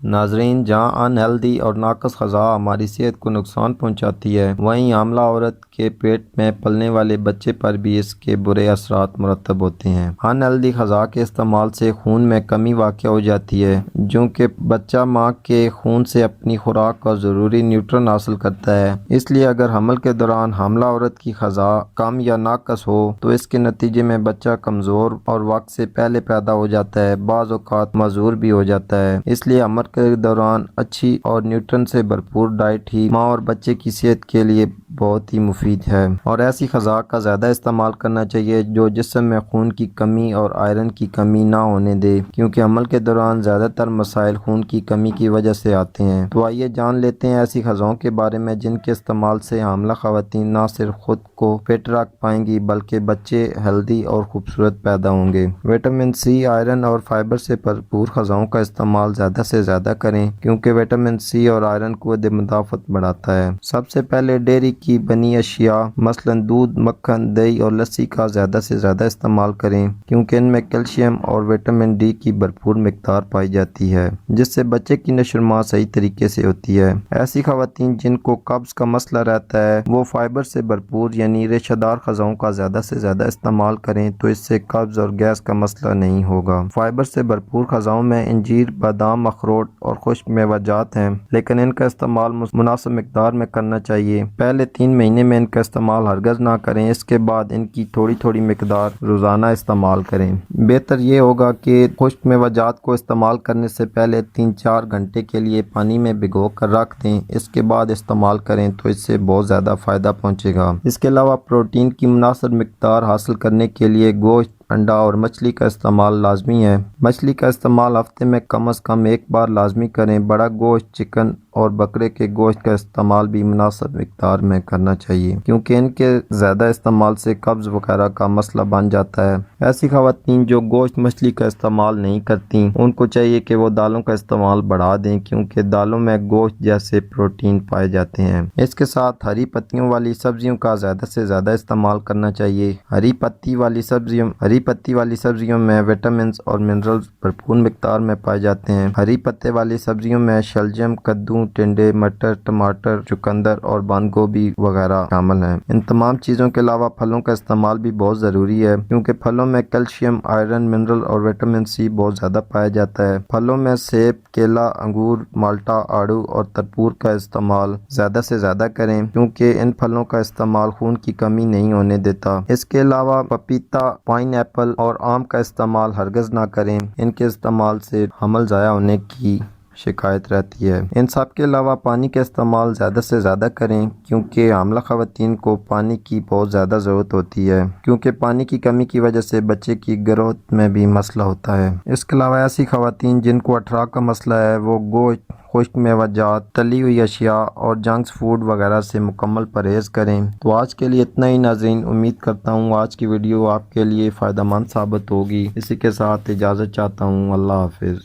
ناظرین، جہاں in healthy اور ناقص غذا ہماری صحت کو نقصان پہنچاتی ہے، وہیں حاملہ عورت کے پیٹ میں پلنے والے بچے پر بھی اس کے برے اثرات مرتب ہوتے ہیں۔ ان ہیلدی غذا کے استعمال سے خون میں کمی واقع ہو جاتی ہے، جو کہ بچہ ماں کے خون سے اپنی خوراک اور ضروری نیوٹرن حاصل کرتا ہے۔ اس لیے اگر حمل کے دوران حاملہ عورت کی غذا کم یا ناقص ہو تو اس کے نتیجے میں بچہ کمزور اور وقت سے پہلے پیدا ہو جاتا ہے، بعض اوقات معذور بھی ہو جاتا ہے۔ اس لیے حمل کے دوران اچھی اور نیوٹرن سے بھرپور ڈائٹ ہی ماں اور بچے کی صحت کے لیے بہت ہی مفید ہے، اور ایسی غذا کا زیادہ استعمال کرنا چاہیے جو جسم میں خون کی کمی اور آئرن کی کمی نہ ہونے دے، کیونکہ حمل کے دوران زیادہ تر مسائل خون کی کمی کی وجہ سے آتے ہیں۔ تو آئیے جان لیتے ہیں ایسی غذاؤں کے بارے میں جن کے استعمال سے حاملہ خواتین نہ صرف خود کو فٹ رکھ پائیں گی بلکہ بچے ہیلدی اور خوبصورت پیدا ہوں گے۔ وٹامن سی، آئرن اور فائبر سے بھرپور غذاؤں کا استعمال زیادہ سے زیادہ کریں، کیونکہ وٹامن سی اور آئرن قوت مدافعت بڑھاتا ہے۔ سب سے پہلے ڈیری کی بنی اشیاء مثلاً دودھ، مکھن، دہی اور لسی کا زیادہ سے زیادہ استعمال کریں، کیونکہ ان میں کیلشیم اور وٹامن ڈی کی بھرپور مقدار پائی جاتی ہے، جس سے بچے کی نشو و نما صحیح طریقے سے ہوتی ہے۔ ایسی خواتین جن کو قبض کا مسئلہ رہتا ہے وہ فائبر سے بھرپور یعنی ریشہ دار غذاؤں کا زیادہ سے زیادہ استعمال کریں، تو اس سے قبض اور گیس کا مسئلہ نہیں ہوگا۔ فائبر سے بھرپور غذاؤں میں انجیر، بادام، اخروٹ اور خشک میوہ جات ہیں، لیکن ان کا استعمال مناسب مقدار میں کرنا چاہیے۔ پہلے 3 مہینے میں ان کا استعمال ہرگز نہ کریں، اس کے بعد ان کی تھوڑی تھوڑی مقدار روزانہ استعمال کریں۔ بہتر یہ ہوگا کہ خشک میوہ جات کو استعمال کرنے سے پہلے 3-4 گھنٹے کے لیے پانی میں بھگو کر رکھ دیں، اس کے بعد استعمال کریں تو اس سے بہت زیادہ فائدہ پہنچے گا۔ اس کے علاوہ پروٹین کی مناسب مقدار حاصل کرنے کے لیے گوشت، انڈا اور مچھلی کا استعمال لازمی ہے۔ مچھلی کا استعمال ہفتے میں کم از کم ایک بار لازمی کریں۔ بڑا گوشت، چکن اور بکرے کے گوشت کا استعمال بھی مناسب مقدار میں کرنا چاہیے، کیونکہ ان کے زیادہ استعمال سے قبض وغیرہ کا مسئلہ بن جاتا ہے۔ ایسی خواتین جو گوشت، مچھلی کا استعمال نہیں کرتی ان کو چاہیے کہ وہ دالوں کا استعمال بڑھا دیں، کیونکہ دالوں میں گوشت جیسے پروٹین پائے جاتے ہیں۔ اس کے ساتھ ہری پتیوں والی سبزیوں کا زیادہ سے زیادہ استعمال کرنا چاہیے۔ ہری پتی والی سبزیوں میں وٹامنز اور منرلز بھرپور مقدار میں پائے جاتے ہیں۔ ہری پتے والی سبزیوں میں شلجم، کدو، ٹنڈے، مٹر، ٹماٹر، چقندر اور بند گوبھی وغیرہ شامل ہیں۔ ان تمام چیزوں کے علاوہ پھلوں کا استعمال بھی بہت ضروری ہے، کیونکہ پھلوں میں کیلشیم، آئرن، منرل اور وٹامن سی بہت زیادہ پایا جاتا ہے۔ پھلوں میں سیب، کیلا، انگور، مالٹا، آڑو اور تربوز کا استعمال زیادہ سے زیادہ کریں، کیونکہ ان پھلوں کا استعمال خون کی کمی نہیں ہونے دیتا۔ اس کے علاوہ پپیتا، پائن ایپل اور آم کا استعمال ہرگز نہ کریں، ان کے استعمال سے حمل ضائع ہونے کی شکایت رہتی ہے۔ ان سب کے علاوہ پانی کا استعمال زیادہ سے زیادہ کریں، کیونکہ حاملہ خواتین کو پانی کی بہت زیادہ ضرورت ہوتی ہے، کیونکہ پانی کی کمی کی وجہ سے بچے کی گروتھ میں بھی مسئلہ ہوتا ہے۔ اس کے علاوہ ایسی خواتین جن کو اٹھرا کا مسئلہ ہے وہ گوشت، خشک میوہ جات، تلی ہوئی اشیاء اور جنکس فوڈ وغیرہ سے مکمل پرہیز کریں۔ تو آج کے لیے اتنا ہی ناظرین، امید کرتا ہوں آج کی ویڈیو آپ کے لیے فائدہ مند ثابت ہوگی۔ اسی کے ساتھ اجازت چاہتا ہوں، اللہ حافظ۔